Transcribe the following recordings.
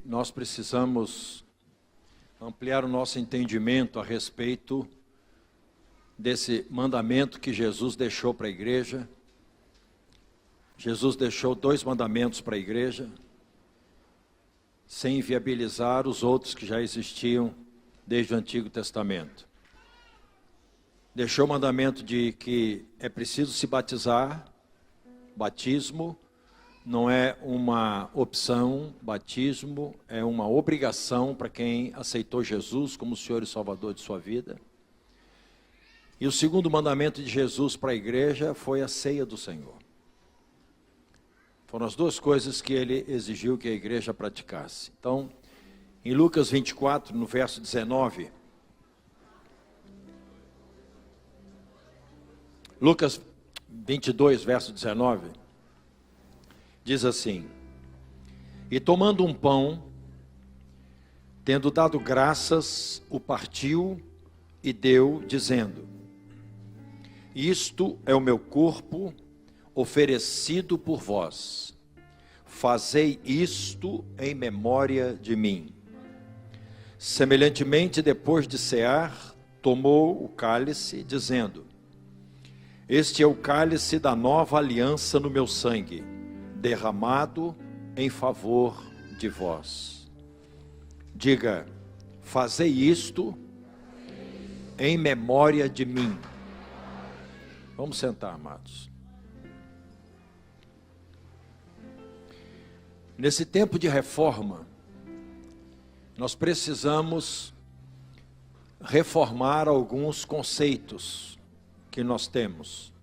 nós precisamos ampliar o nosso entendimento a respeito desse mandamento que Jesus deixou para a igreja. Jesus deixou 2 mandamentos para a igreja, sem inviabilizar os outros que já existiam desde o Antigo Testamento. Deixou o mandamento de que é preciso se batizar. Batismo não é uma opção, batismo é uma obrigação para quem aceitou Jesus como Senhor e Salvador de sua vida. E o segundo mandamento de Jesus para a igreja foi a ceia do Senhor. Foram as 2 coisas que ele exigiu que a igreja praticasse. Então, em Lucas 24, no verso 19, Lucas 22, verso 19, diz assim: E tomando um pão, tendo dado graças, o partiu e deu, dizendo: Isto é o meu corpo oferecido por vós. Fazei isto em memória de mim. Semelhantemente, depois de cear, tomou o cálice, dizendo: Este é o cálice da nova aliança no meu sangue, derramado em favor de vós. Diga: fazei isto em memória de mim. Vamos sentar, amados. Nesse tempo de reforma, nós precisamos reformar alguns conceitos que nós temos.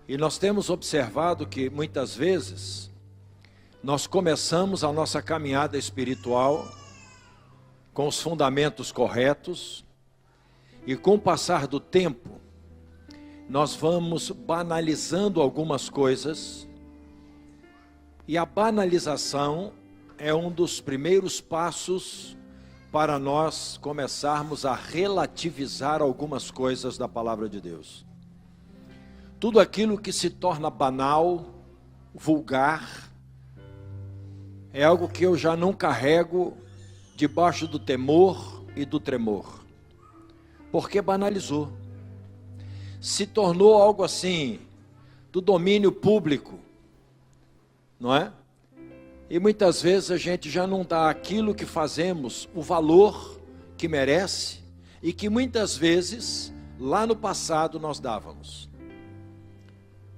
E nós temos observado que muitas vezes nós começamos a nossa caminhada espiritual com os fundamentos corretos e com o passar do tempo nós vamos banalizando algumas coisas, e a banalização é um dos primeiros passos para nós começarmos a relativizar algumas coisas da palavra de Deus. Tudo aquilo que se torna banal, vulgar, é algo que eu já não carrego debaixo do temor e do tremor, porque banalizou. Se tornou algo assim, do domínio público, não é? E muitas vezes a gente já não dá aquilo que fazemos o valor que merece e que muitas vezes lá no passado nós dávamos.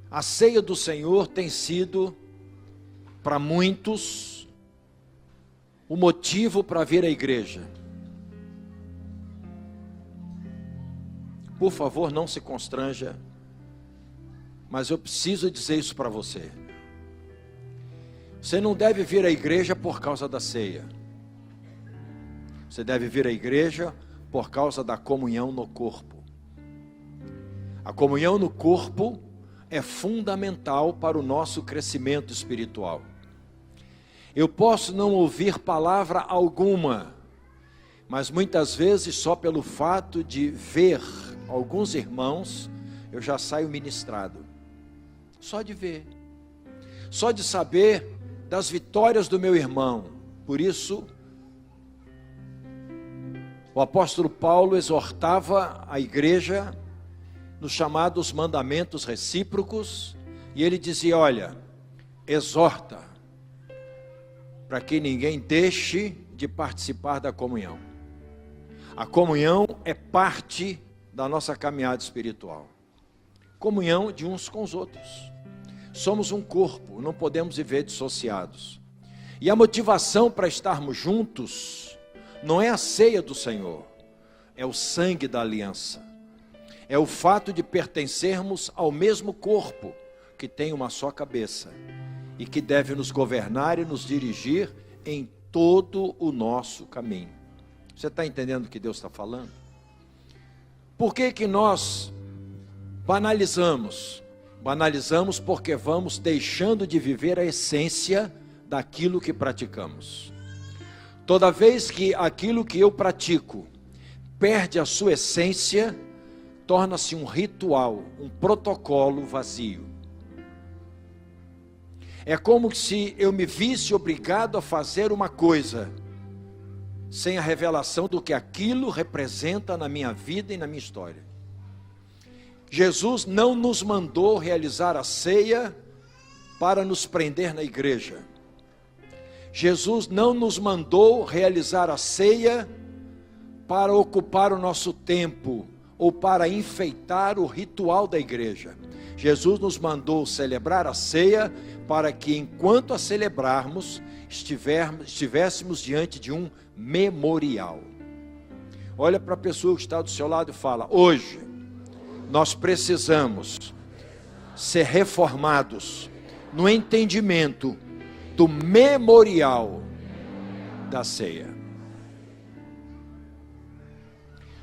A ceia do Senhor tem sido para muitos o motivo para vir à igreja. Por favor, não se constranja, mas eu preciso dizer isso para você. Você não deve vir à igreja por causa da ceia. Você deve vir à igreja por causa da comunhão no corpo. A comunhão no corpo é fundamental para o nosso crescimento espiritual. Eu posso não ouvir palavra alguma, mas muitas vezes só pelo fato de ver alguns irmãos, eu já saio ministrado. Só de ver. Só de saber das vitórias do meu irmão. Por isso, o apóstolo Paulo exortava a igreja nos chamados mandamentos recíprocos, e ele dizia: olha, exorta, para que ninguém deixe de participar da comunhão. A comunhão é parte da nossa caminhada espiritual. Comunhão de uns com os outros. Somos um corpo, não podemos viver dissociados. E a motivação para estarmos juntos não é a ceia do Senhor, é o sangue da aliança. É o fato de pertencermos ao mesmo corpo, que tem uma só cabeça, e que deve nos governar e nos dirigir em todo o nosso caminho. Você está entendendo o que Deus está falando? Por que que nós banalizamos? Banalizamos porque vamos deixando de viver a essência daquilo que praticamos. Toda vez que aquilo que eu pratico perde a sua essência, torna-se um ritual, um protocolo vazio. É como se eu me visse obrigado a fazer uma coisa, sem a revelação do que aquilo representa na minha vida e na minha história. Jesus não nos mandou realizar a ceia para nos prender na igreja. Jesus não nos mandou realizar a ceia para ocupar o nosso tempo ou para enfeitar o ritual da igreja. Jesus nos mandou celebrar a ceia para que, enquanto a celebrarmos, estivéssemos diante de um memorial. Olha para a pessoa que está do seu lado e fala: hoje nós precisamos ser reformados no entendimento do memorial da ceia.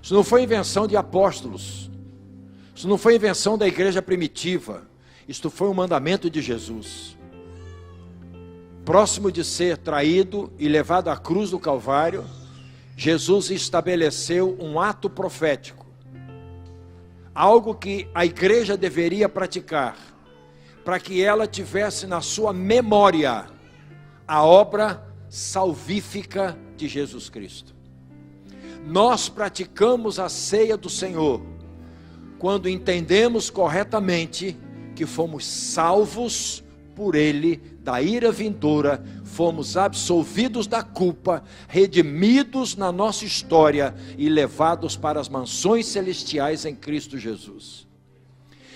Isso não foi invenção de apóstolos, isso não foi invenção da igreja primitiva, isto foi um mandamento de Jesus. Próximo de ser traído e levado à cruz do Calvário, Jesus estabeleceu um ato profético, algo que a igreja deveria praticar, para que ela tivesse na sua memória a obra salvífica de Jesus Cristo. Nós praticamos a ceia do Senhor quando entendemos corretamente que fomos salvos por Ele da ira vindoura, fomos absolvidos da culpa, redimidos na nossa história e levados para as mansões celestiais em Cristo Jesus.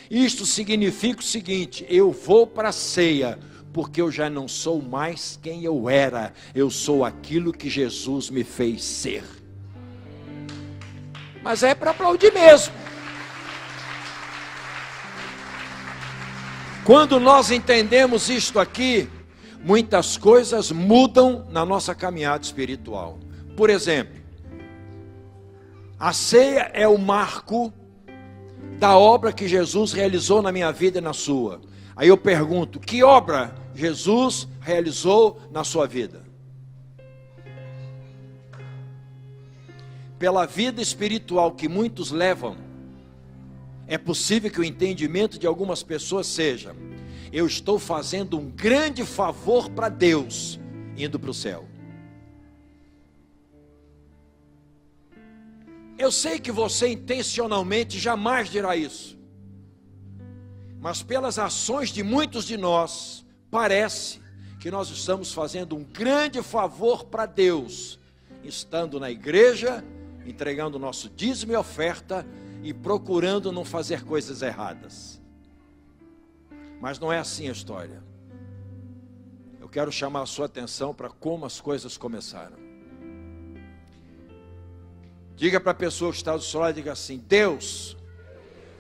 Isto significa o seguinte: eu vou para a ceia porque eu já não sou mais quem eu era, eu sou aquilo que Jesus me fez ser. Mas é para aplaudir mesmo. Quando nós entendemos isto aqui, muitas coisas mudam na nossa caminhada espiritual. Por exemplo, a ceia é o marco da obra que Jesus realizou na minha vida e na sua. Aí eu pergunto: que obra Jesus realizou na sua vida? Pela vida espiritual que muitos levam, é possível que o entendimento de algumas pessoas seja: eu estou fazendo um grande favor para Deus, indo para o céu. Eu sei que você intencionalmente jamais dirá isso, mas pelas ações de muitos de nós, parece que nós estamos fazendo um grande favor para Deus, estando na igreja, entregando o nosso dízimo e oferta e procurando não fazer coisas erradas. Mas não é assim a história. Eu quero chamar a sua atenção para como as coisas começaram. Diga para a pessoa que está do seu lado, diga assim: Deus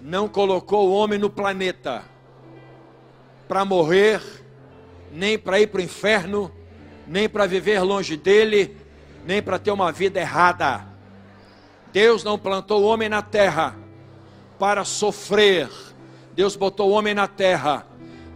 não colocou o homem no planeta para morrer, nem para ir para o inferno, nem para viver longe dele, nem para ter uma vida errada. Deus não plantou o homem na terra para sofrer. Deus botou o homem na terra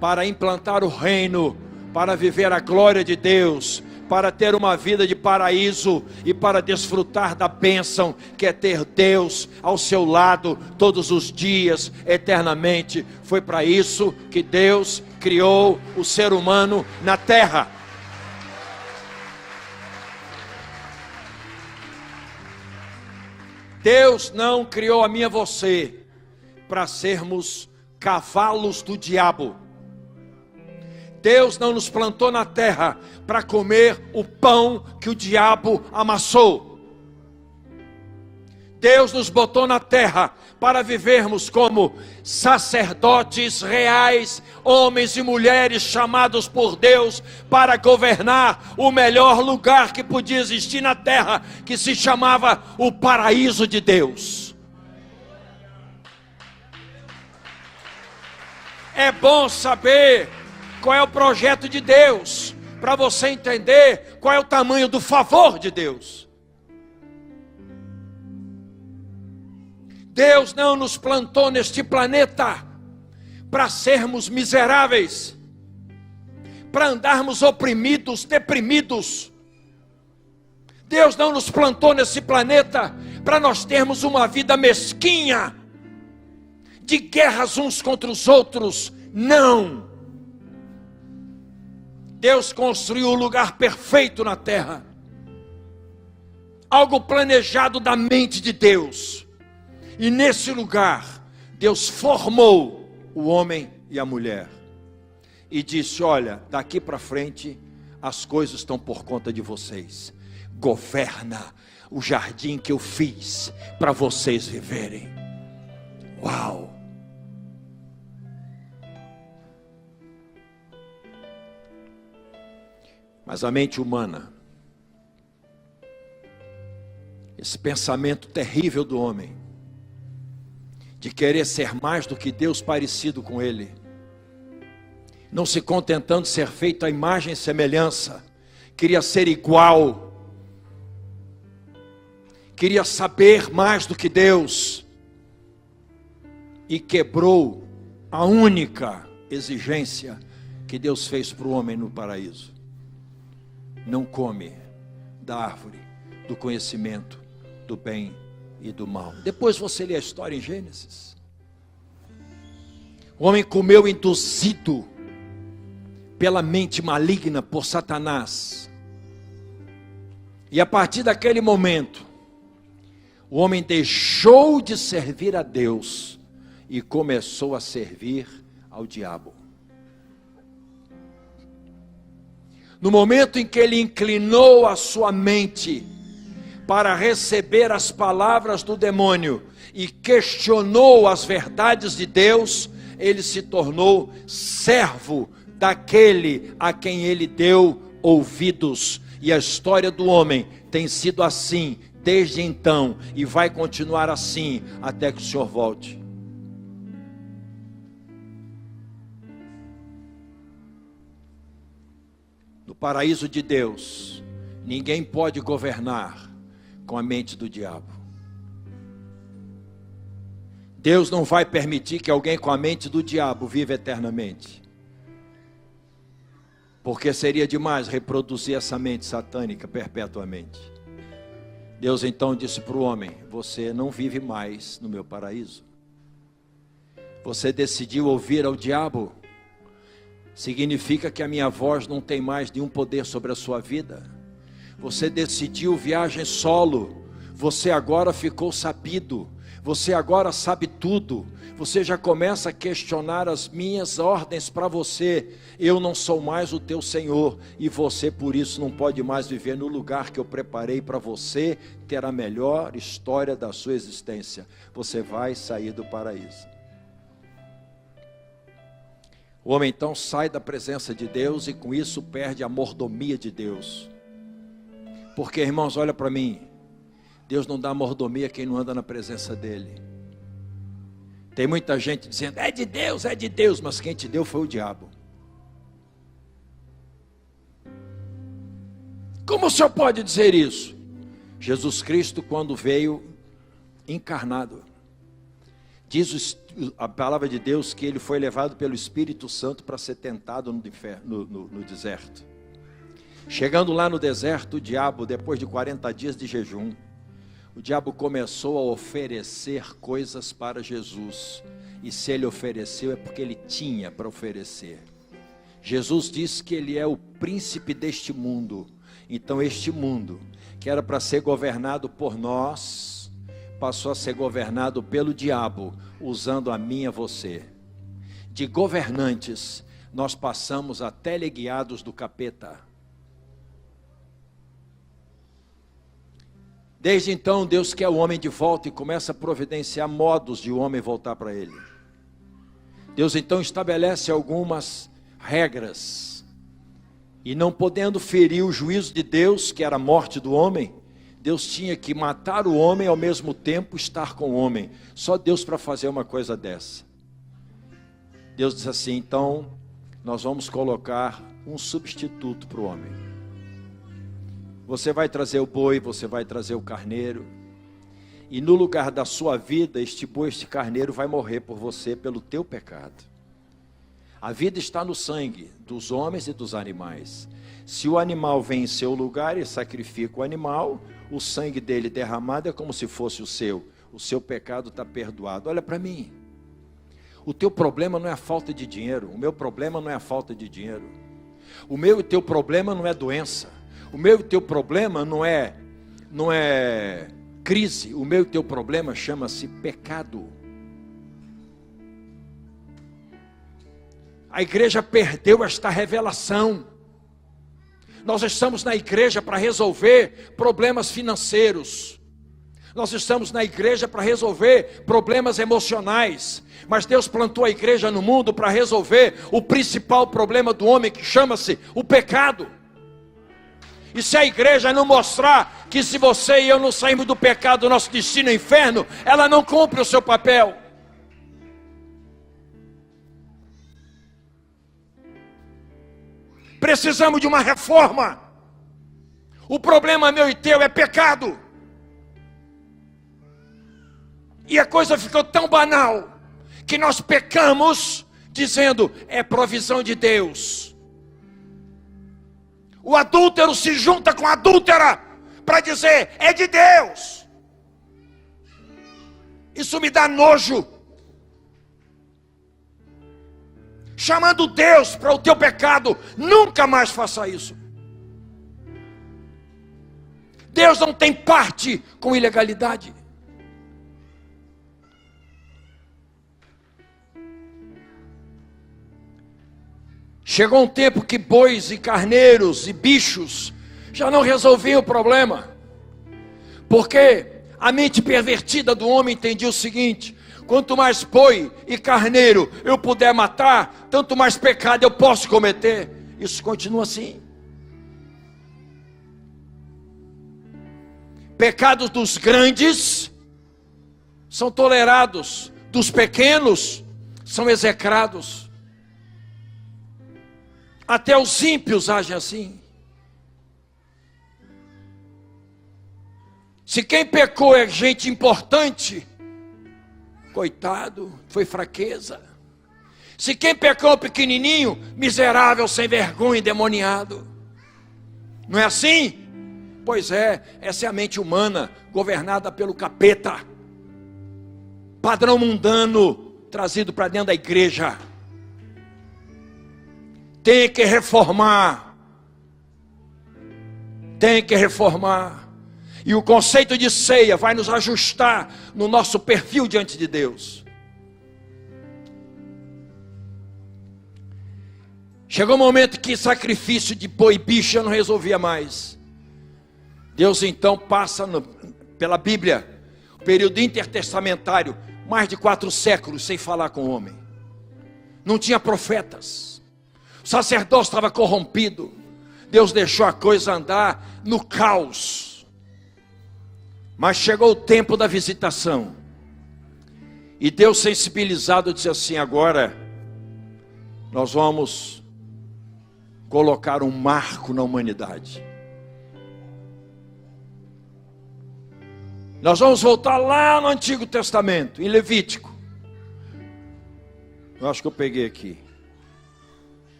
para implantar o reino, para viver a glória de Deus, para ter uma vida de paraíso e para desfrutar da bênção que é ter Deus ao seu lado todos os dias, eternamente. Foi para isso que Deus criou o ser humano na terra. Deus não criou a mim e a você para sermos cavalos do diabo. Deus não nos plantou na terra para comer o pão que o diabo amassou. Deus nos botou na terra para vivermos como sacerdotes reais, homens e mulheres chamados por Deus para governar o melhor lugar que podia existir na terra, que se chamava o paraíso de Deus. É bom saber qual é o projeto de Deus, para você entender qual é o tamanho do favor de Deus. Deus não nos plantou neste planeta para sermos miseráveis, para andarmos oprimidos, deprimidos. Deus não nos plantou nesse planeta para nós termos uma vida mesquinha, de guerras uns contra os outros. Não. Deus construiu o lugar perfeito na terra. Algo planejado da mente de Deus. E nesse lugar, Deus formou o homem e a mulher. E disse: olha, daqui para frente, as coisas estão por conta de vocês. Governa o jardim que eu fiz para vocês viverem. Uau! Mas a mente humana, esse pensamento terrível do homem, de querer ser mais do que Deus, parecido com Ele, não se contentando de ser feito à imagem e semelhança, queria ser igual, queria saber mais do que Deus, e quebrou a única exigência que Deus fez para o homem no paraíso: não come da árvore do conhecimento do bem e do mal. Depois você lê a história em Gênesis. O homem comeu induzido pela mente maligna, por Satanás. E a partir daquele momento, o homem deixou de servir a Deus e começou a servir ao diabo. No momento em que ele inclinou a sua mente para receber as palavras do demônio e questionou as verdades de Deus, ele se tornou servo daquele a quem ele deu ouvidos. E a história do homem tem sido assim desde então e vai continuar assim até que o Senhor volte. No paraíso de Deus, ninguém pode governar com a mente do diabo. Deus não vai permitir que alguém com a mente do diabo viva eternamente, porque seria demais reproduzir essa mente satânica perpetuamente. Deus então disse para o homem: você não vive mais no meu paraíso. Você decidiu ouvir ao diabo, significa que a minha voz não tem mais nenhum poder sobre a sua vida. Você decidiu viagem solo, você agora ficou sabido, você agora sabe tudo, você já começa a questionar as minhas ordens para você. Eu não sou mais o teu Senhor, e você por isso não pode mais viver no lugar que eu preparei para você ter a melhor história da sua existência. Você vai sair do paraíso. O homem então sai da presença de Deus e com isso perde a mordomia de Deus. Porque, irmãos, olha para mim, Deus não dá mordomia a quem não anda na presença dele. Tem muita gente dizendo: é de Deus, mas quem te deu foi o diabo. Como o senhor pode dizer isso? Jesus Cristo, quando veio encarnado, diz a palavra de Deus que ele foi levado pelo Espírito Santo para ser tentado no deserto. Chegando lá no deserto, o diabo, depois de 40 dias de jejum, o diabo começou a oferecer coisas para Jesus. E se ele ofereceu, é porque ele tinha para oferecer. Jesus disse que ele é o príncipe deste mundo. Então este mundo, que era para ser governado por nós, passou a ser governado pelo diabo, usando a mim e a você. De governantes, nós passamos a teleguiados do capeta. Desde então, Deus quer o homem de volta e começa a providenciar modos de o homem voltar para Ele. Deus então estabelece algumas regras. E não podendo ferir o juízo de Deus, que era a morte do homem, Deus tinha que matar o homem e ao mesmo tempo estar com o homem. Só Deus para fazer uma coisa dessa. Deus disse assim: então nós vamos colocar um substituto para o homem. Você vai trazer o boi, você vai trazer o carneiro, e no lugar da sua vida, este boi, este carneiro vai morrer por você, pelo teu pecado. A vida está no sangue dos homens e dos animais. Se o animal vem em seu lugar e sacrifica o animal, o sangue dele derramado é como se fosse o seu pecado está perdoado. Olha para mim, o teu problema não é a falta de dinheiro, o meu problema não é a falta de dinheiro. O meu e teu problema não é doença. O meu e teu problema não é crise. O meu e teu problema chama-se pecado. A igreja perdeu esta revelação. Nós estamos na igreja para resolver problemas financeiros. Nós estamos na igreja para resolver problemas emocionais. Mas Deus plantou a igreja no mundo para resolver o principal problema do homem, que chama-se o pecado. E se a igreja não mostrar que se você e eu não sairmos do pecado, o nosso destino é o inferno, ela não cumpre o seu papel. Precisamos de uma reforma. O problema meu e teu é pecado. E a coisa ficou tão banal que nós pecamos dizendo é provisão de Deus. O adúltero se junta com a adúltera para dizer é de Deus. Isso me dá nojo. Chamando Deus para o teu pecado, nunca mais faça isso. Deus não tem parte com ilegalidade. Chegou um tempo que bois e carneiros e bichos já não resolviam o problema, porque a mente pervertida do homem entendia o seguinte: quanto mais boi e carneiro eu puder matar, tanto mais pecado eu posso cometer. Isso continua assim. Pecados dos grandes são tolerados, dos pequenos são execrados. Até os ímpios agem assim. Se quem pecou é gente importante, coitado, foi fraqueza. Se quem pecou é pequenininho, miserável, sem vergonha, endemoniado. Não é assim? Pois é, essa é a mente humana, governada pelo capeta. Padrão mundano, trazido para dentro da igreja. Tem que reformar. Tem que reformar. E o conceito de ceia vai nos ajustar no nosso perfil diante de Deus. Chegou um momento que sacrifício de boi e bicho não resolvia mais. Deus então passa pela Bíblia, o período intertestamentário, mais de 4 séculos sem falar com o homem. Não tinha profetas. O sacerdócio estava corrompido. Deus deixou a coisa andar no caos. Mas chegou o tempo da visitação. E Deus, sensibilizado, disse assim: agora nós vamos colocar um marco na humanidade. Nós vamos voltar lá no Antigo Testamento, em Levítico. Eu acho que eu peguei aqui.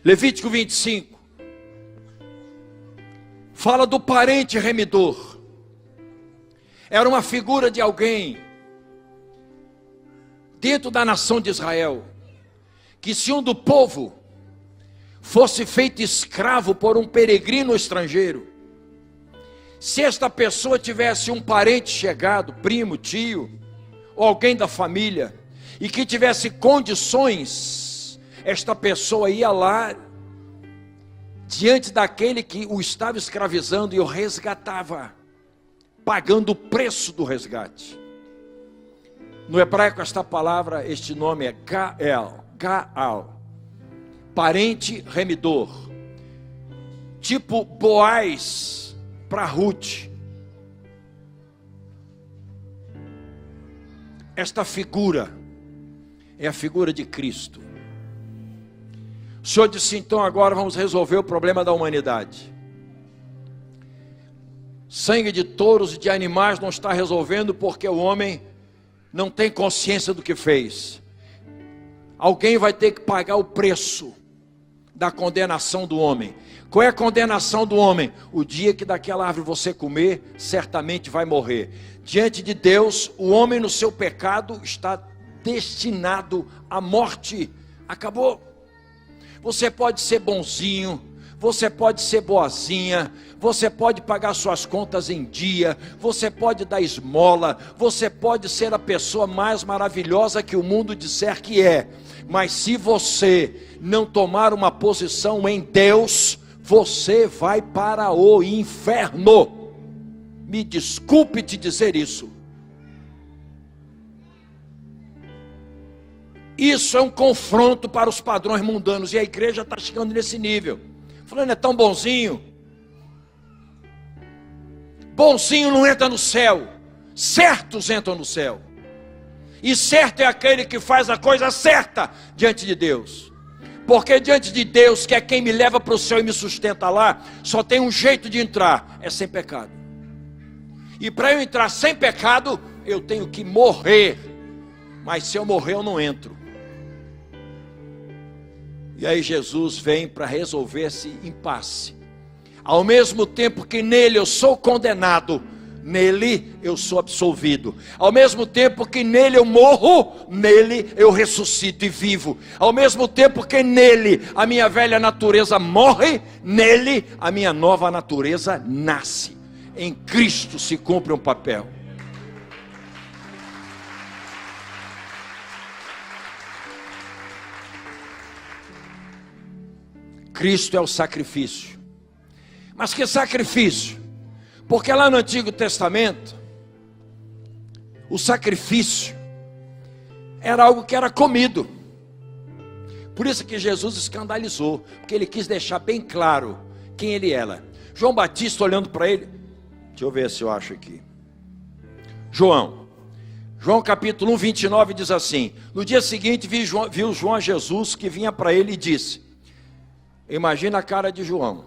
Levítico 25. Fala do parente remidor. Era uma figura de alguém dentro da nação de Israel, que se um do povo fosse feito escravo por um peregrino estrangeiro, se esta pessoa tivesse um parente chegado, primo, tio, ou alguém da família, e que tivesse condições, esta pessoa ia lá diante daquele que o estava escravizando e o resgatava, pagando o preço do resgate. No hebraico esta palavra, este nome é Gaal, parente remidor, tipo Boaz para Ruth. Esta figura é a figura de Cristo. O Senhor disse: então agora vamos resolver o problema da humanidade. Sangue de touros e de animais não está resolvendo, porque o homem não tem consciência do que fez. Alguém vai ter que pagar o preço da condenação do homem. Qual é a condenação do homem? O dia que daquela árvore você comer, certamente vai morrer. Diante de Deus, o homem no seu pecado está destinado à morte. Acabou. Você pode ser bonzinho, você pode ser boazinha, você pode pagar suas contas em dia, você pode dar esmola, você pode ser a pessoa mais maravilhosa que o mundo disser que é, mas se você não tomar uma posição em Deus, você vai para o inferno. Me desculpe te dizer isso. Isso é um confronto para os padrões mundanos, e a igreja está chegando nesse nível. Falando, é tão bonzinho. Bonzinho não entra no céu, certos entram no céu. E certo é aquele que faz a coisa certa diante de Deus. Porque diante de Deus, que é quem me leva para o céu e me sustenta lá, só tem um jeito de entrar, é sem pecado. E para eu entrar sem pecado, eu tenho que morrer. Mas se eu morrer, eu não entro. E aí Jesus vem para resolver esse impasse. Ao mesmo tempo que nele eu sou condenado, nele eu sou absolvido. Ao mesmo tempo que nele eu morro, nele eu ressuscito e vivo. Ao mesmo tempo que nele a minha velha natureza morre, nele a minha nova natureza nasce. Em Cristo se cumpre um papel. Cristo é o sacrifício. Mas que sacrifício? Porque lá no Antigo Testamento, o sacrifício era algo que era comido. Por isso que Jesus escandalizou, porque ele quis deixar bem claro quem ele era. João Batista olhando para ele, deixa eu ver se eu acho aqui. João capítulo 1, 29 diz assim: no dia seguinte viu João a Jesus que vinha para ele e disse, imagina a cara de João.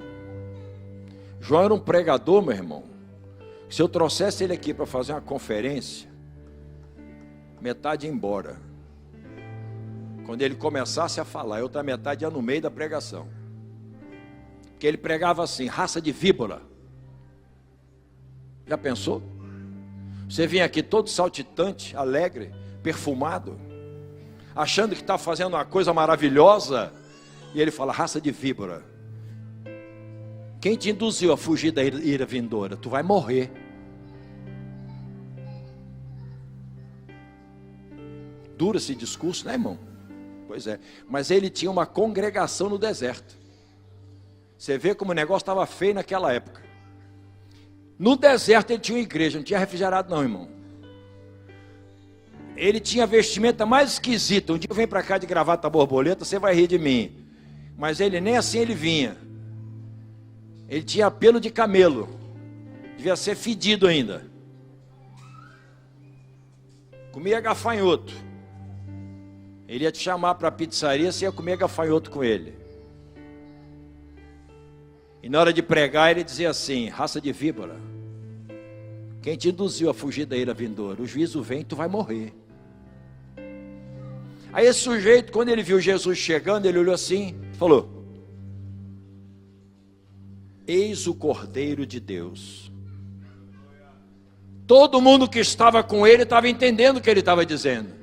João era um pregador, meu irmão. Se eu trouxesse ele aqui para fazer uma conferência, metade ia embora. Quando ele começasse a falar, a outra metade ia no meio da pregação. Porque ele pregava assim, raça de víbora. Já pensou? Você vinha aqui todo saltitante, alegre, perfumado, achando que está fazendo uma coisa maravilhosa, e ele fala, raça de víbora. Quem te induziu a fugir da ira vindoura? Tu vai morrer. Duro esse discurso, né, irmão? Pois é, mas ele tinha uma congregação no deserto. Você vê como o negócio estava feio naquela época. No deserto ele tinha uma igreja, não tinha refrigerado não, irmão. Ele tinha a vestimenta mais esquisita. Um dia eu venho para cá de gravata borboleta, você vai rir de mim. Mas ele nem assim ele vinha. Ele tinha pelo de camelo. Devia ser fedido ainda. Comia gafanhoto. Ele ia te chamar para a pizzaria, você ia comer gafanhoto com ele. E na hora de pregar ele dizia assim, raça de víbora, quem te induziu a fugir da ira vindoura? O juízo vem, tu vai morrer. Aí esse sujeito, quando ele viu Jesus chegando, ele olhou assim, falou, eis o Cordeiro de Deus. Todo mundo que estava com ele estava entendendo o que ele estava dizendo.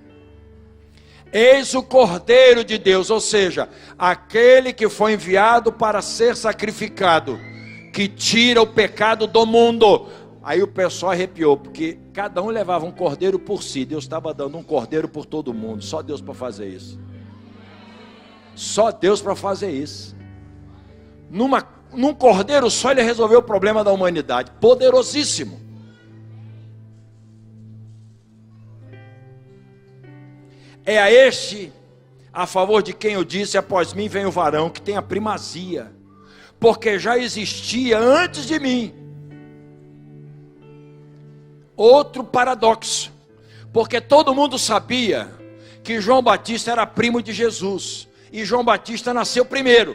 Eis o Cordeiro de Deus, ou seja, aquele que foi enviado para ser sacrificado, que tira o pecado do mundo. Aí o pessoal arrepiou, porque cada um levava um cordeiro por si. Deus estava dando um cordeiro por todo mundo. Só Deus para fazer isso. Só Deus para fazer isso. Num cordeiro só ele resolveu o problema da humanidade. Poderosíssimo. É a este, a favor de quem eu disse, após mim vem o varão que tem a primazia, porque já existia antes de mim. Outro paradoxo, porque todo mundo sabia que João Batista era primo de Jesus, e João Batista nasceu primeiro,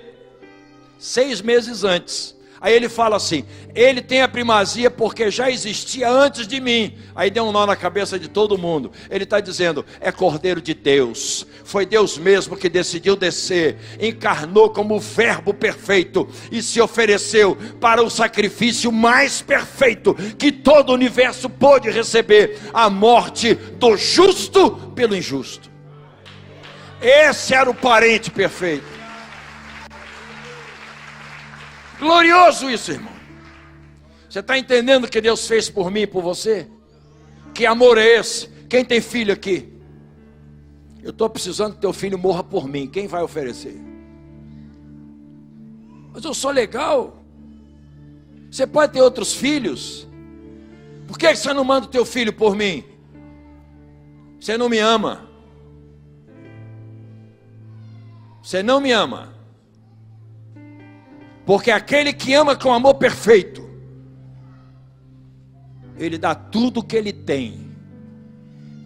6 meses antes. Aí ele fala assim, ele tem a primazia porque já existia antes de mim. Aí deu um nó na cabeça de todo mundo. Ele está dizendo, é Cordeiro de Deus. Foi Deus mesmo que decidiu descer, encarnou como o verbo perfeito e se ofereceu para o sacrifício mais perfeito que todo o universo pôde receber, a morte do justo pelo injusto. Esse era o parente perfeito. Glorioso isso, irmão. Você está entendendo o que Deus fez por mim e por você? Que amor é esse? Quem tem filho aqui? Eu estou precisando que teu filho morra por mim. Quem vai oferecer? Mas eu sou legal. Você pode ter outros filhos. Por que você não manda o teu filho por mim? Você não me ama. Você não me ama. Porque aquele que ama com amor perfeito, ele dá tudo o que ele tem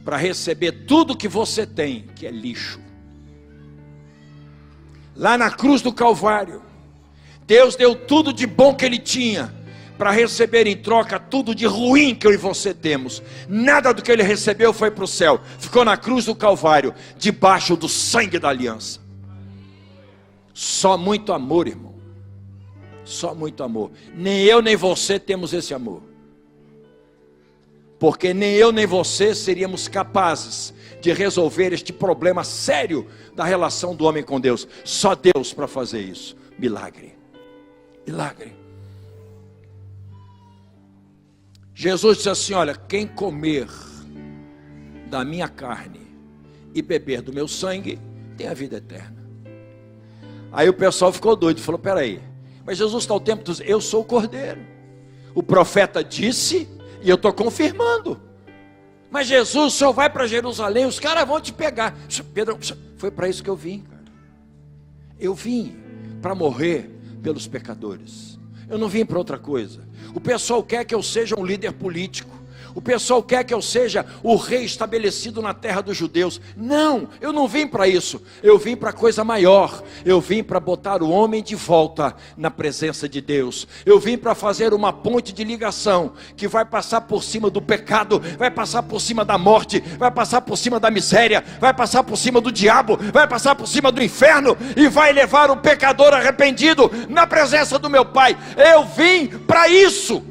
para receber tudo que você tem, que é lixo. Lá na cruz do Calvário, Deus deu tudo de bom que ele tinha para receber em troca tudo de ruim que eu e você temos. Nada do que ele recebeu foi para o céu. Ficou na cruz do Calvário, debaixo do sangue da aliança. Só muito amor, irmão. Só muito amor. Nem eu nem você temos esse amor. Porque nem eu nem você seríamos capazes de resolver este problema sério da relação do homem com Deus. Só Deus para fazer isso. Milagre. Milagre. Jesus disse assim: olha, quem comer da minha carne e beber do meu sangue, tem a vida eterna. Aí o pessoal ficou doido, falou: peraí, mas Jesus está o tempo todo dizendo: eu sou o Cordeiro. O profeta disse, e eu estou confirmando. Mas Jesus, o senhor vai para Jerusalém, os caras vão te pegar. Pedro, foi para isso que eu vim, cara. Eu vim para morrer pelos pecadores. Eu não vim para outra coisa. O pessoal quer que eu seja um líder político. O pessoal quer que eu seja o rei estabelecido na terra dos judeus. Não, eu não vim para isso. Eu vim para coisa maior. Eu vim para botar o homem de volta na presença de Deus. Eu vim para fazer uma ponte de ligação que vai passar por cima do pecado, vai passar por cima da morte, vai passar por cima da miséria, vai passar por cima do diabo, vai passar por cima do inferno e vai levar o pecador arrependido na presença do meu Pai. Eu vim para isso.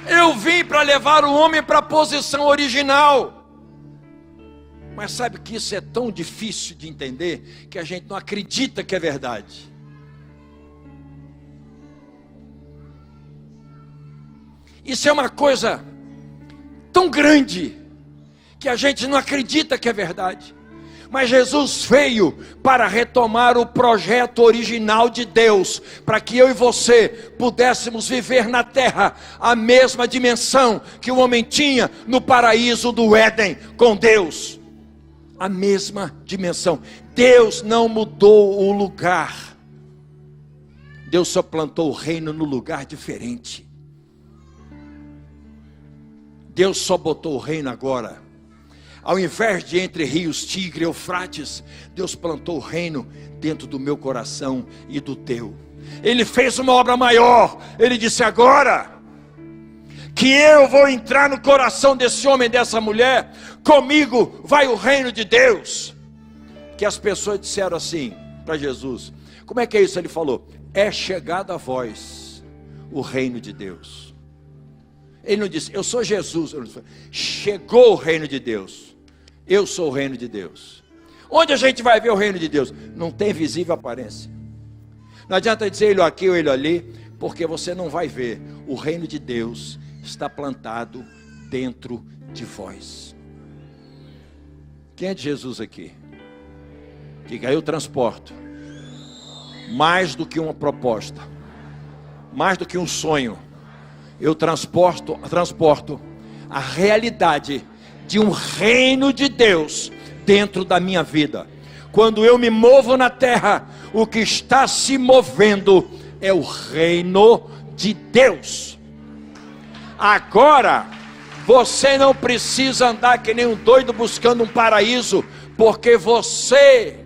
Eu vim para levar o homem para a posição original. Mas sabe que isso é tão difícil de entender que a gente não acredita que é verdade. Isso é uma coisa tão grande que a gente não acredita que é verdade. Mas Jesus veio para retomar o projeto original de Deus, para que eu e você pudéssemos viver na terra a mesma dimensão que o homem tinha no paraíso do Éden com Deus. A mesma dimensão. Deus não mudou o lugar. Deus só plantou o reino no lugar diferente. Deus só botou o reino agora. Ao invés de entre rios Tigre e Eufrates, Deus plantou o reino dentro do meu coração e do teu. Ele fez uma obra maior. Ele disse: agora que eu vou entrar no coração desse homem e dessa mulher, comigo vai o reino de Deus. Que as pessoas disseram assim para Jesus: como é que é isso? Ele falou: é chegado a vós o reino de Deus. Ele não disse: eu sou Jesus. Ele disse: chegou o reino de Deus. Eu sou o reino de Deus. Onde a gente vai ver o reino de Deus? Não tem visível aparência. Não adianta dizer ele aqui ou ele ali, porque você não vai ver. O reino de Deus está plantado dentro de vós. Quem é de Jesus aqui? Diga: eu transporto mais do que uma proposta, mais do que um sonho. Eu transporto a realidade de um reino de Deus dentro da minha vida. Quando eu me movo na terra, o que está se movendo é o reino de Deus. Agora, você não precisa andar que nem um doido buscando um paraíso, porque você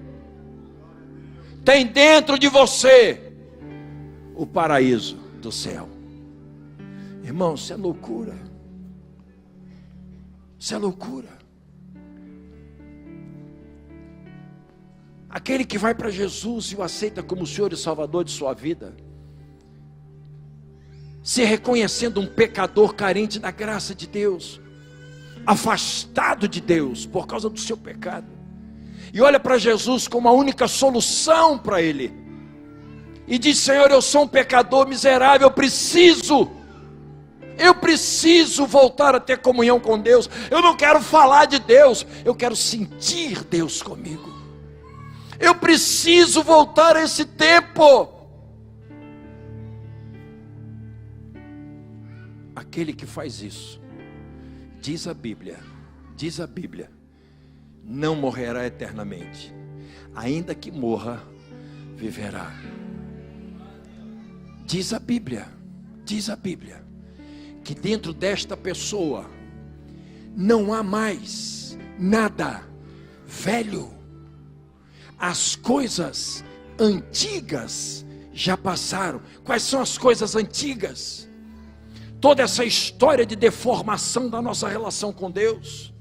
tem dentro de você o paraíso do céu. Irmão, isso é loucura. Isso é loucura. Aquele que vai para Jesus e o aceita como Senhor e Salvador de sua vida, se reconhecendo um pecador carente da graça de Deus, afastado de Deus por causa do seu pecado, e olha para Jesus como a única solução para ele, e diz: Senhor, eu sou um pecador miserável, eu preciso voltar a ter comunhão com Deus. Eu não quero falar de Deus, eu quero sentir Deus comigo. Eu preciso voltar a esse tempo. Aquele que faz isso, diz a Bíblia, não morrerá eternamente, ainda que morra, viverá. Diz a Bíblia, que dentro desta pessoa não há mais nada velho. As coisas antigas já passaram. Quais são as coisas antigas? Toda essa história de deformação da nossa relação com Deus,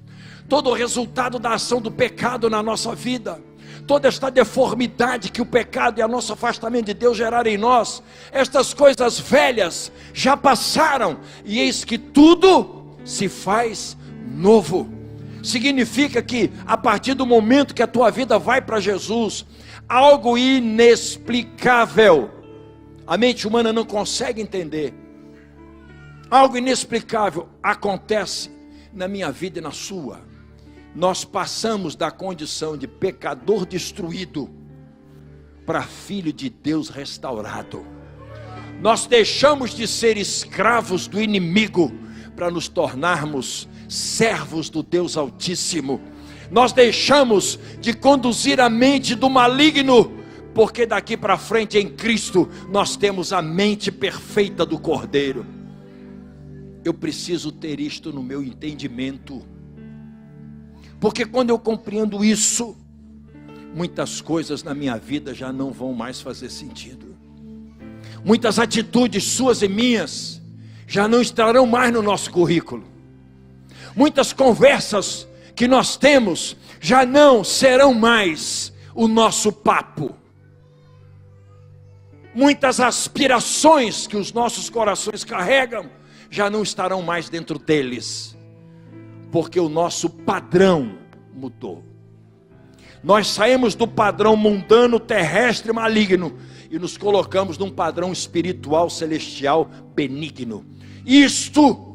todo o resultado da ação do pecado na nossa vida, toda esta deformidade que o pecado e o nosso afastamento de Deus geraram em nós, estas coisas velhas já passaram, e eis que tudo se faz novo. Significa que a partir do momento que a tua vida vai para Jesus, algo inexplicável, a mente humana não consegue entender, algo inexplicável acontece na minha vida e na sua. Nós passamos da condição de pecador destruído para filho de Deus restaurado. Nós deixamos de ser escravos do inimigo para nos tornarmos servos do Deus Altíssimo. Nós deixamos de conduzir a mente do maligno, porque daqui para frente em Cristo nós temos a mente perfeita do Cordeiro. Eu preciso ter isto no meu entendimento, porque quando eu compreendo isso, muitas coisas na minha vida já não vão mais fazer sentido. Muitas atitudes suas e minhas já não estarão mais no nosso currículo. Muitas conversas que nós temos já não serão mais o nosso papo. Muitas aspirações que os nossos corações carregam já não estarão mais dentro deles, porque o nosso padrão mudou. Nós saímos do padrão mundano, terrestre, maligno, e nos colocamos num padrão espiritual, celestial, benigno. Isto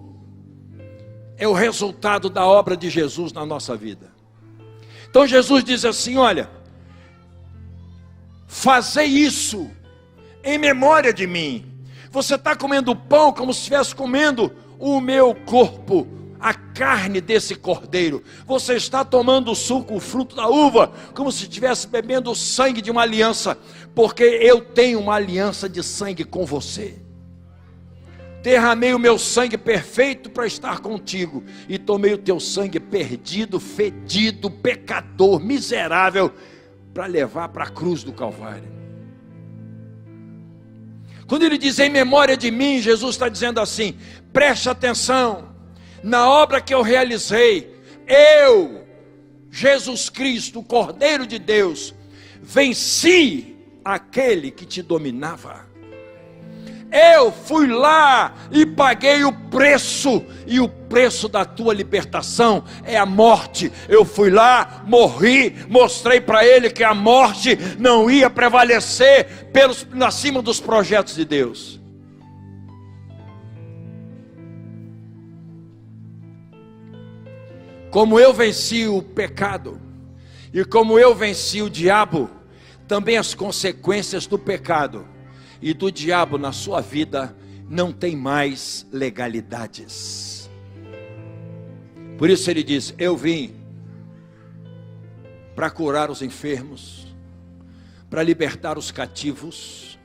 é o resultado da obra de Jesus na nossa vida. Então Jesus diz assim: olha, fazei isso em memória de mim. Você está comendo pão como se estivesse comendo o meu corpo, a carne desse cordeiro. Você está tomando o suco, o fruto da uva, como se estivesse bebendo o sangue de uma aliança, porque eu tenho uma aliança de sangue com você. Derramei o meu sangue perfeito para estar contigo, e tomei o teu sangue perdido, fedido, pecador, miserável, para levar para a cruz do Calvário. Quando ele diz em memória de mim, Jesus está dizendo assim: preste atenção, na obra que eu realizei, eu, Jesus Cristo, o Cordeiro de Deus, venci aquele que te dominava. Eu fui lá e paguei o preço, e o preço da tua libertação é a morte. Eu fui lá, morri, mostrei para ele que a morte não ia prevalecer acima dos projetos de Deus. Como eu venci o pecado, e como eu venci o diabo, também as consequências do pecado e do diabo na sua vida não tem mais legalidades. Por isso ele diz: eu vim para curar os enfermos, para libertar os cativos,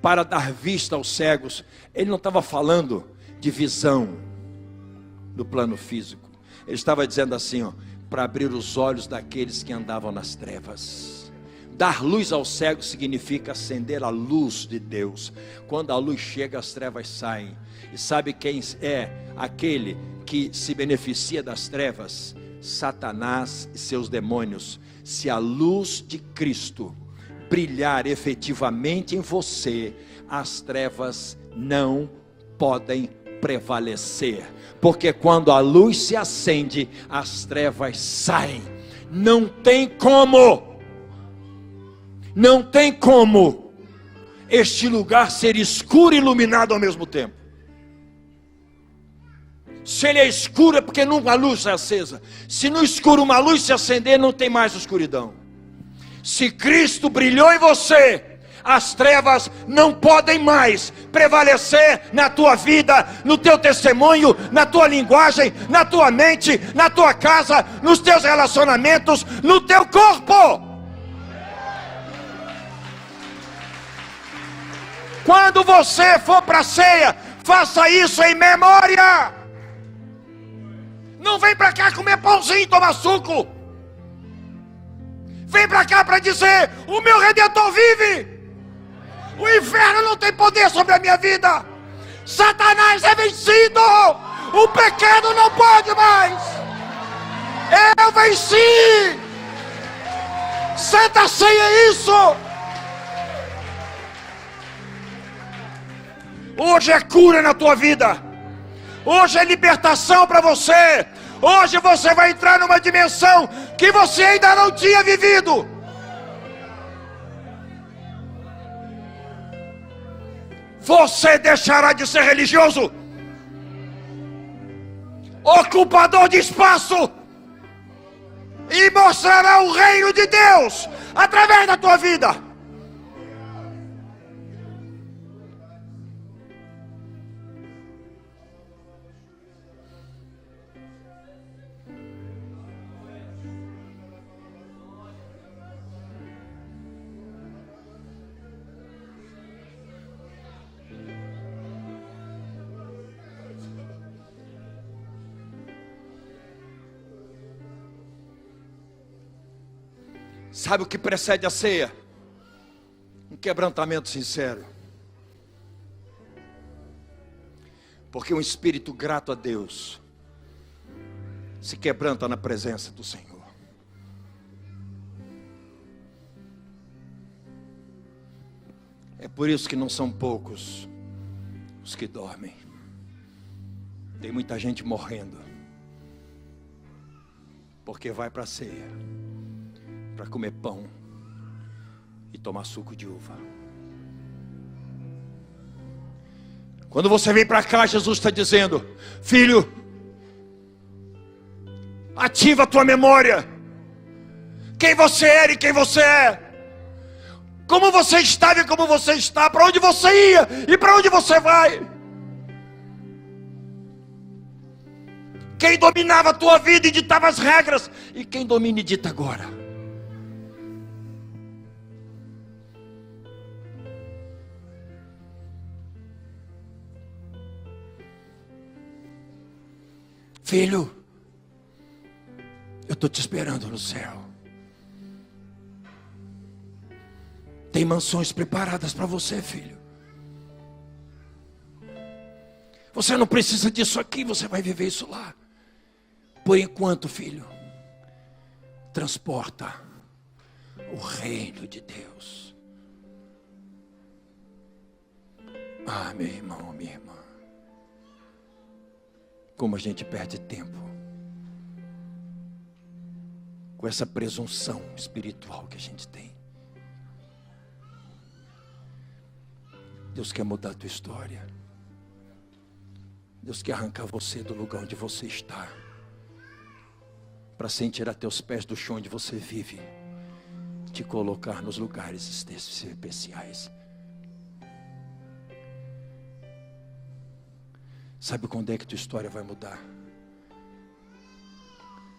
para dar vista aos cegos. Ele não estava falando de visão no plano físico. Ele estava dizendo assim, ó, para abrir os olhos daqueles que andavam nas trevas. Dar luz aos cegos significa acender a luz de Deus. Quando a luz chega, as trevas saem. E sabe quem é aquele que se beneficia das trevas? Satanás e seus demônios. Se a luz de Cristo brilhar efetivamente em você, as trevas não podem prevalecer. Porque quando a luz se acende, as trevas saem. Não tem como este lugar ser escuro e iluminado ao mesmo tempo. Se ele é escuro é porque nunca a luz é acesa. Se no escuro uma luz se acender, não tem mais escuridão. Se Cristo brilhou em você, as trevas não podem mais prevalecer na tua vida, no teu testemunho, na tua linguagem, na tua mente, na tua casa, nos teus relacionamentos, no teu corpo. Quando você for para a ceia, faça isso em memória. Não vem para cá comer pãozinho e tomar suco. Vem para cá para dizer: o meu Redentor vive. O inferno não tem poder sobre a minha vida. Satanás é vencido. O pecado não pode mais. Eu venci. Santa Ceia é isso. Hoje é cura na tua vida. Hoje é libertação para você. Hoje você vai entrar numa dimensão que você ainda não tinha vivido. Você deixará de ser religioso, ocupador de espaço, e mostrará o reino de Deus através da tua vida. Sabe o que precede a ceia? Um quebrantamento sincero. Porque um espírito grato a Deus se quebranta na presença do Senhor. É por isso que não são poucos os que dormem. Tem muita gente morrendo porque vai para a ceia para comer pão e tomar suco de uva. Quando você vem para cá, Jesus está dizendo: filho, ativa a tua memória. Quem você era e quem você é. Como você estava e como você está. Para onde você ia e para onde você vai. Quem dominava a tua vida e ditava as regras. E quem domina e dita agora. Filho, eu estou te esperando no céu. Tem mansões preparadas para você, filho. Você não precisa disso aqui, você vai viver isso lá. Por enquanto, filho, transporta o reino de Deus. Ah, meu irmão, minha irmã. Como a gente perde tempo com essa presunção espiritual que a gente tem. Deus quer mudar a tua história. Deus quer arrancar você do lugar onde você está, para sem tirar teus pés do chão onde você vive, te colocar nos lugares especiais. Sabe quando é que tua história vai mudar?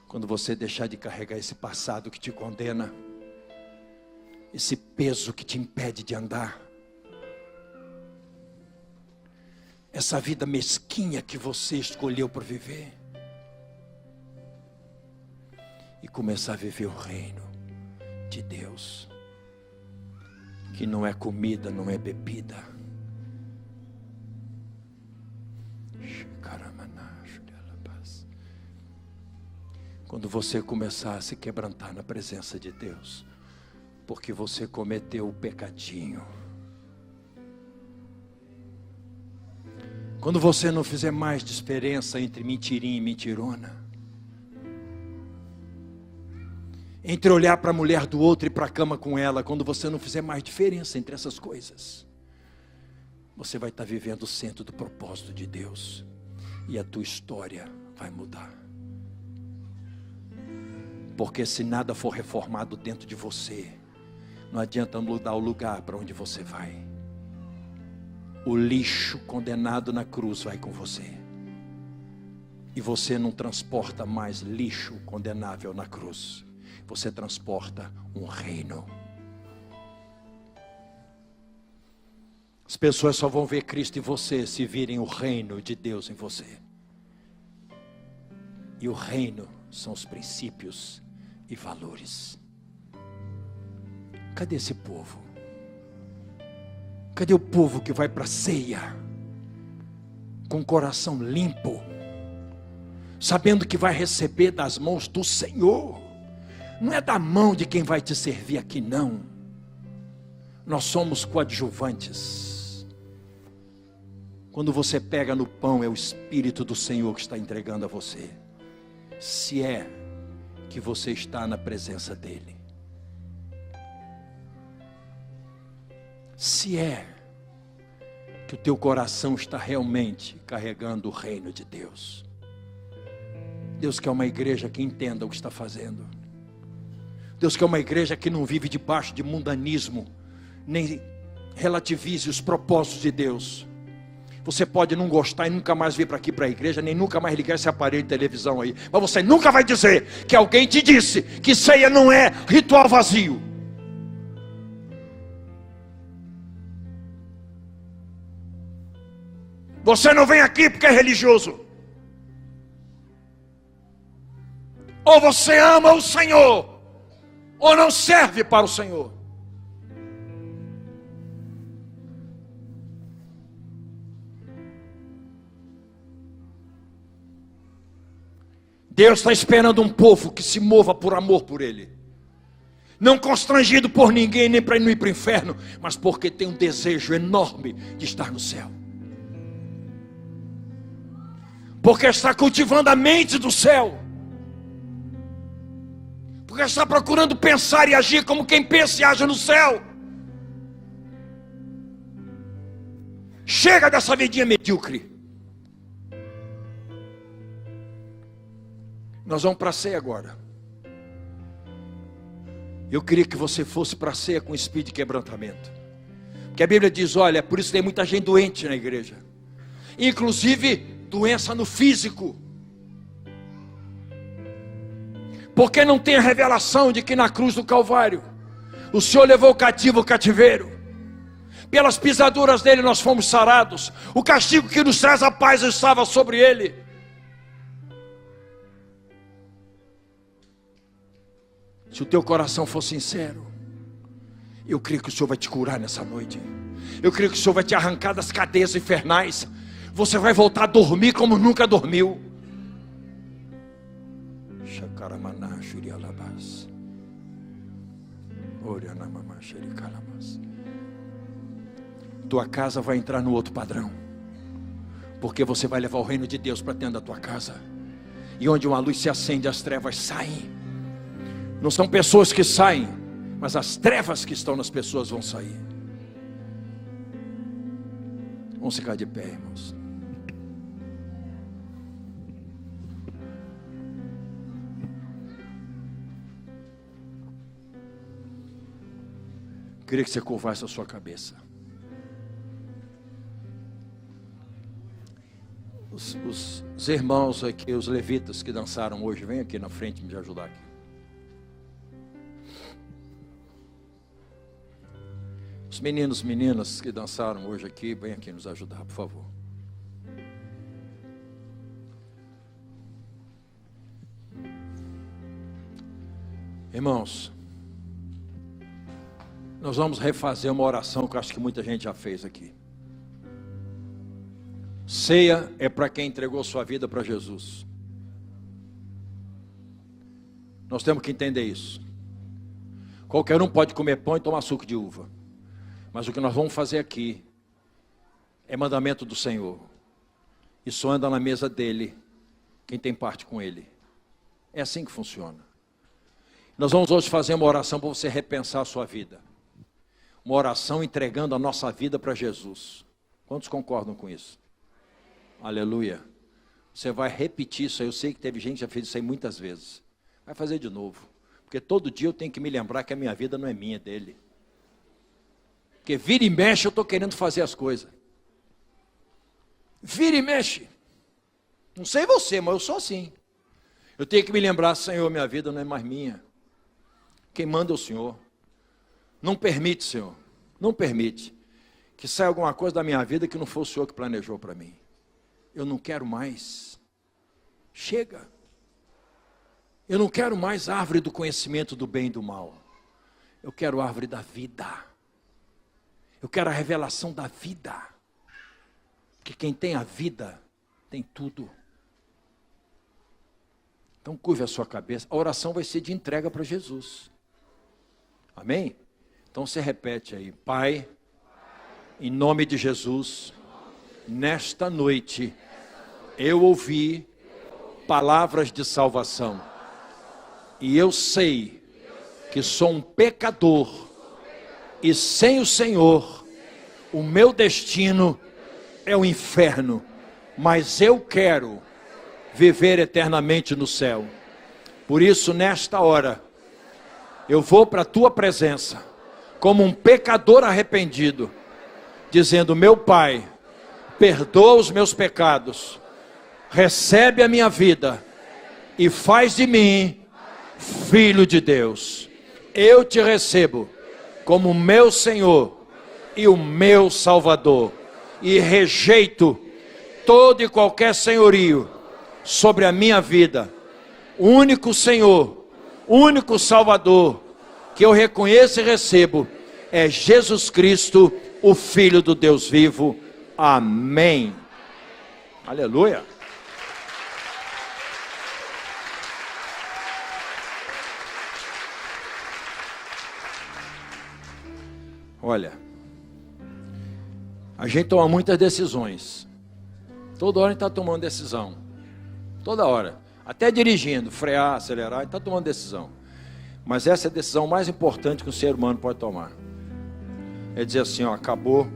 Quando você deixar de carregar esse passado que te condena, esse peso que te impede de andar, essa vida mesquinha que você escolheu para viver, e começar a viver o reino de Deus, que não é comida, não é bebida. Quando você começar a se quebrantar na presença de Deus, porque você cometeu o pecadinho. Quando você não fizer mais diferença entre mentirinha e mentirona. entre olhar para a mulher do outro e ir para a cama com ela, quando você não fizer mais diferença entre essas coisas, você vai estar vivendo o centro do propósito de Deus, e a tua história vai mudar. Porque se nada for reformado dentro de você, não adianta mudar o lugar para onde você vai. O lixo condenado na cruz vai com você. E você não transporta mais lixo condenável na cruz. Você transporta um reino. As pessoas só vão ver Cristo em você se virem o reino de Deus em você. E o reino são os princípios e valores. Cadê esse povo? Cadê o povo que vai para a ceia com o coração limpo, sabendo que vai receber das mãos do Senhor? Não é da mão de quem vai te servir aqui, não. Nós somos coadjuvantes. Quando você pega no pão, é o Espírito do Senhor que está entregando a você, se é que você está na presença dEle. Se é que o teu coração está realmente carregando o reino de Deus. Deus quer uma igreja que entenda o que está fazendo. Deus quer uma igreja que não vive debaixo de mundanismo, nem relativize os propósitos de Deus. Você pode não gostar e nunca mais vir para aqui para a igreja, nem nunca mais ligar esse aparelho de televisão aí, mas você nunca vai dizer que alguém te disse que ceia não é ritual vazio. Você não vem aqui porque é religioso. Ou você ama o Senhor, ou não serve para o Senhor. Deus está esperando um povo que se mova por amor por Ele. Não constrangido por ninguém, nem para ir para o inferno, mas porque tem um desejo enorme de estar no céu. Porque está cultivando a mente do céu. Porque está procurando pensar e agir como quem pensa e age no céu. Chega dessa vidinha medíocre. Nós vamos para a ceia agora. Eu queria que você fosse para a ceia com espírito de quebrantamento. Porque a Bíblia diz, olha, por isso tem muita gente doente na igreja. Inclusive doença no físico. Porque não tem a revelação de que na cruz do Calvário o Senhor levou cativo o cativeiro. Pelas pisaduras dele nós fomos sarados. O castigo que nos traz a paz estava sobre ele. Se o teu coração for sincero, eu creio que o Senhor vai te curar nessa noite. Eu creio que o Senhor vai te arrancar das cadeias infernais. Você vai voltar a dormir como nunca dormiu. Tua casa vai entrar no outro padrão, porque você vai levar o reino de Deus para dentro da tua casa. E onde uma luz se acende, as trevas saem. Não são pessoas que saem, mas as trevas que estão nas pessoas vão sair. Vamos ficar de pé, irmãos. Queria que você curvasse a sua cabeça. Os irmãos aqui, os levitas que dançaram hoje, vem aqui na frente me ajudar aqui. Os meninos, meninas que dançaram hoje aqui, vem aqui nos ajudar, por favor. Irmãos, nós vamos refazer uma oração que eu acho que muita gente já fez aqui. Ceia é para quem entregou sua vida para Jesus. Nós temos que entender isso. Qualquer um pode comer pão e tomar suco de uva. Mas o que nós vamos fazer aqui é mandamento do Senhor. E só anda na mesa dele quem tem parte com ele. É assim que funciona. Nós vamos hoje fazer uma oração para você repensar a sua vida. Uma oração entregando a nossa vida para Jesus. Quantos concordam com isso? Aleluia. Você vai repetir isso aí. Eu sei que teve gente que já fez isso aí muitas vezes. Vai fazer de novo. Porque todo dia eu tenho que me lembrar que a minha vida não é minha, é dele. Porque vira e mexe eu estou querendo fazer as coisas. Vira e mexe. Não sei você, mas eu sou assim. Eu tenho que me lembrar, Senhor, minha vida não é mais minha. Quem manda é o Senhor. Não permite, Senhor, não permite que saia alguma coisa da minha vida que não for o Senhor que planejou para mim. Eu não quero mais. Chega. Eu não quero mais árvore do conhecimento do bem e do mal. Eu quero árvore da vida. Eu quero a revelação da vida. Porque quem tem a vida, tem tudo. Então curve a sua cabeça. A oração vai ser de entrega para Jesus. Amém? Então você repete aí. Pai, em nome de Jesus, nesta noite, eu ouvi palavras de salvação. E eu sei que sou um pecador. E sem o Senhor, o meu destino é o inferno. Mas eu quero viver eternamente no céu. Por isso, nesta hora, eu vou para a tua presença, como um pecador arrependido, dizendo: meu Pai, perdoa os meus pecados, recebe a minha vida e faz de mim filho de Deus. Eu te recebo como meu Senhor e o meu Salvador, e rejeito todo e qualquer senhorio sobre a minha vida. O único Senhor, o único Salvador que eu reconheço e recebo é Jesus Cristo, o Filho do Deus vivo. Amém. Aleluia. Olha, a gente toma muitas decisões. Toda hora a gente está tomando decisão. Toda hora. Até dirigindo, frear, acelerar, a gente está tomando decisão. Mas essa é a decisão mais importante que o ser humano pode tomar. É dizer assim, ó, acabou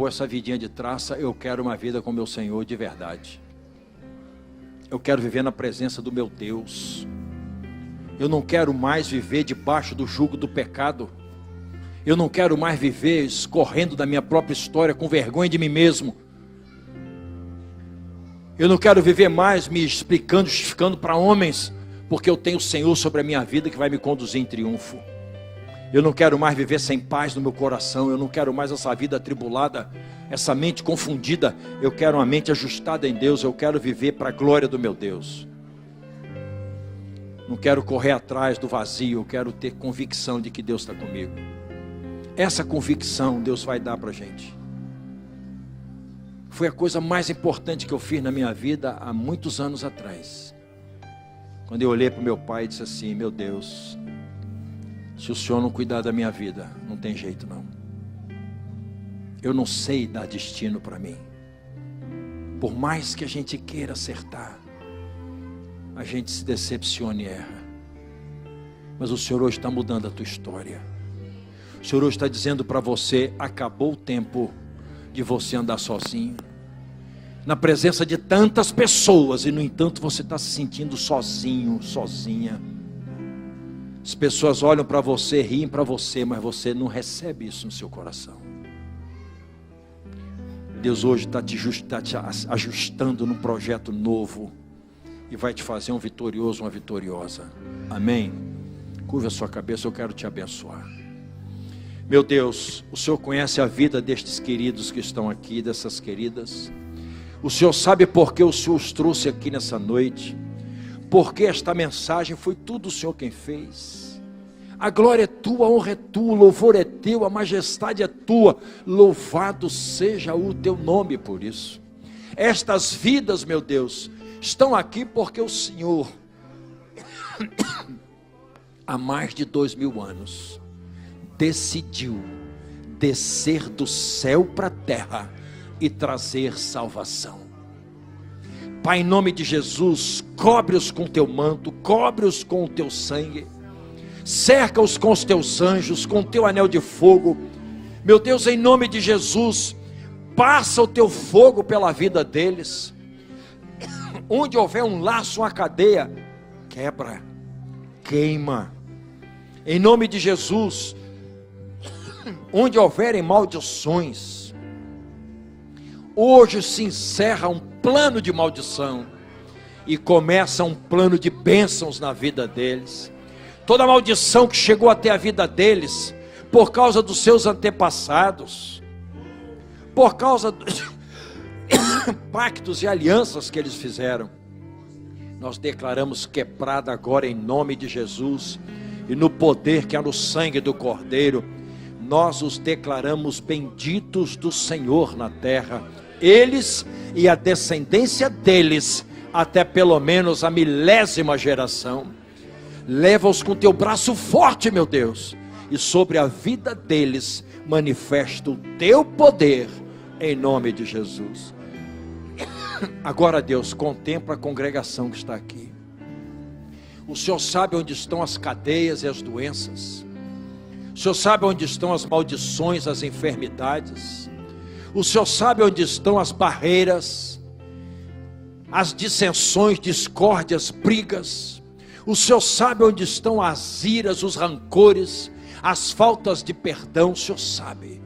essa vidinha de traça, eu quero uma vida com meu Senhor de verdade. Eu quero viver na presença do meu Deus. Eu não quero mais viver debaixo do jugo do pecado. Eu não quero mais viver escorrendo da minha própria história com vergonha de mim mesmo. Eu não quero viver mais me explicando, justificando para homens, porque eu tenho o Senhor sobre a minha vida que vai me conduzir em triunfo. Eu não quero mais viver sem paz no meu coração. Eu não quero mais essa vida atribulada, essa mente confundida. Eu quero uma mente ajustada em Deus. Eu quero viver para a glória do meu Deus. Não quero correr atrás do vazio. Eu quero ter convicção de que Deus está comigo. Essa convicção Deus vai dar para a gente. Foi a coisa mais importante que eu fiz na minha vida há muitos anos atrás. Quando eu olhei para o meu pai e disse assim: meu Deus, se o Senhor não cuidar da minha vida, não tem jeito não. Eu não sei dar destino para mim. Por mais que a gente queira acertar, a gente se decepciona e erra. Mas o Senhor hoje está mudando a tua história. O Senhor hoje está dizendo para você: acabou o tempo de você andar sozinho, na presença de tantas pessoas, e no entanto você está se sentindo sozinho, sozinha. As pessoas olham para você, riem para você, mas você não recebe isso no seu coração. Deus hoje está te ajustando num projeto novo e vai te fazer um vitorioso, uma vitoriosa. Amém? Curva a sua cabeça, eu quero te abençoar. Meu Deus, o Senhor conhece a vida destes queridos que estão aqui, dessas queridas. O Senhor sabe por que o Senhor os trouxe aqui nessa noite. Porque esta mensagem foi tudo o Senhor quem fez. A glória é tua, a honra é tua, o louvor é teu, a majestade é tua. Louvado seja o teu nome por isso. Estas vidas, meu Deus, estão aqui porque o Senhor, há mais de 2000 anos, decidiu descer do céu para a terra e trazer salvação. Pai, em nome de Jesus, cobre-os com teu manto, cobre-os com o teu sangue, cerca-os com os teus anjos, com o teu anel de fogo. Meu Deus, em nome de Jesus, passa o teu fogo pela vida deles. Onde houver um laço, uma cadeia, quebra, queima. Em nome de Jesus, onde houverem maldições, hoje se encerra um plano de maldição e começa um plano de bênçãos na vida deles. Toda maldição que chegou até a vida deles, por causa dos seus antepassados, por causa dos pactos e alianças que eles fizeram, nós declaramos quebrada agora em nome de Jesus, e no poder que há no sangue do Cordeiro, nós os declaramos benditos do Senhor na terra, eles e a descendência deles, até pelo menos a 1000ª geração. Leva-os com teu braço forte, meu Deus, e sobre a vida deles manifesta o teu poder, em nome de Jesus. Agora, Deus, contempla a congregação que está aqui. O Senhor sabe onde estão as cadeias e as doenças. O Senhor sabe onde estão as maldições, as enfermidades. O Senhor sabe onde estão as barreiras, as dissensões, discórdias, brigas. O Senhor sabe onde estão as iras, os rancores, as faltas de perdão. O Senhor sabe.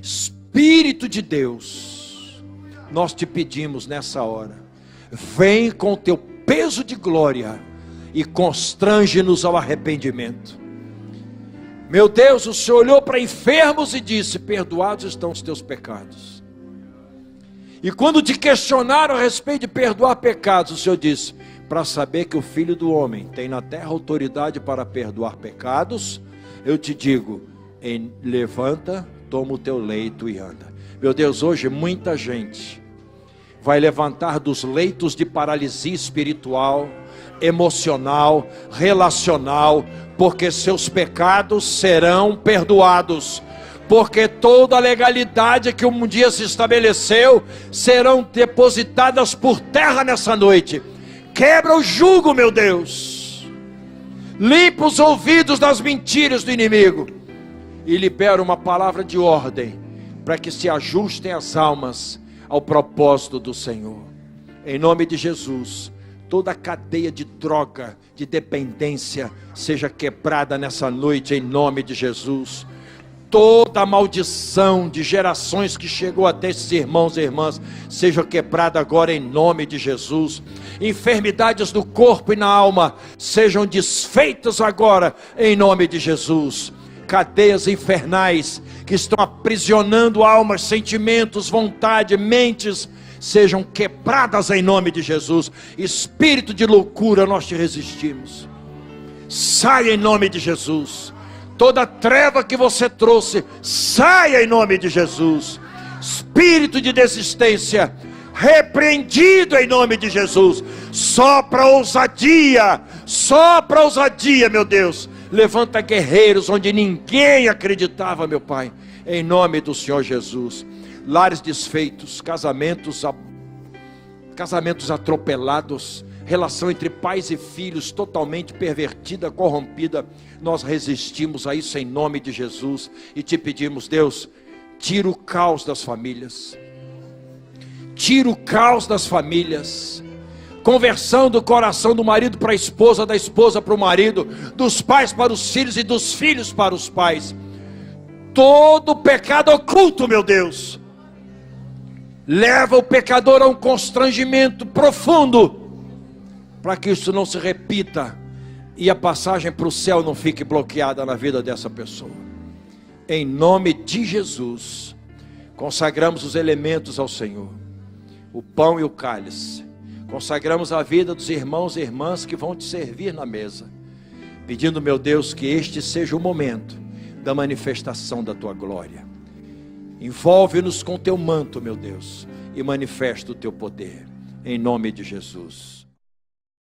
Espírito de Deus, nós te pedimos nessa hora, vem com o teu peso de glória e constrange-nos ao arrependimento. Meu Deus, o Senhor olhou para enfermos e disse: perdoados estão os teus pecados. E quando te questionaram a respeito de perdoar pecados, o Senhor disse: para saber que o Filho do Homem tem na terra autoridade para perdoar pecados, eu te digo, levanta, toma o teu leito e anda. Meu Deus, hoje muita gente vai levantar dos leitos de paralisia espiritual, emocional, relacional, porque seus pecados serão perdoados, porque toda a legalidade que um dia se estabeleceu serão depositadas por terra nessa noite. Quebra o jugo, meu Deus, limpa os ouvidos das mentiras do inimigo e libera uma palavra de ordem para que se ajustem as almas ao propósito do Senhor. Em nome de Jesus, toda a cadeia de droga, de dependência, seja quebrada nessa noite, em nome de Jesus. Toda a maldição de gerações que chegou até esses irmãos e irmãs, seja quebrada agora em nome de Jesus. Enfermidades do corpo e na alma, sejam desfeitas agora em nome de Jesus. Cadeias infernais que estão aprisionando almas, sentimentos, vontade, mentes, sejam quebradas em nome de Jesus. Espírito de loucura, nós te resistimos. Saia em nome de Jesus. Toda treva que você trouxe, saia em nome de Jesus. Espírito de desistência, repreendido em nome de Jesus. Sopra ousadia, meu Deus. Levanta guerreiros onde ninguém acreditava, meu Pai, em nome do Senhor Jesus. Lares desfeitos, casamentos atropelados, relação entre pais e filhos totalmente pervertida, corrompida. Nós resistimos a isso em nome de Jesus e te pedimos, Deus, tira o caos das famílias, tira o caos das famílias, conversão do coração do marido para a esposa, da esposa para o marido, dos pais para os filhos e dos filhos para os pais. Todo pecado oculto, meu Deus, leva o pecador a um constrangimento profundo, para que isso não se repita e a passagem para o céu não fique bloqueada na vida dessa pessoa. Em nome de Jesus, consagramos os elementos ao Senhor, o pão e o cálice. Consagramos a vida dos irmãos e irmãs que vão te servir na mesa, pedindo, meu Deus, que este seja o momento da manifestação da tua glória. Envolve-nos com teu manto, meu Deus, e manifesta o teu poder, em nome de Jesus.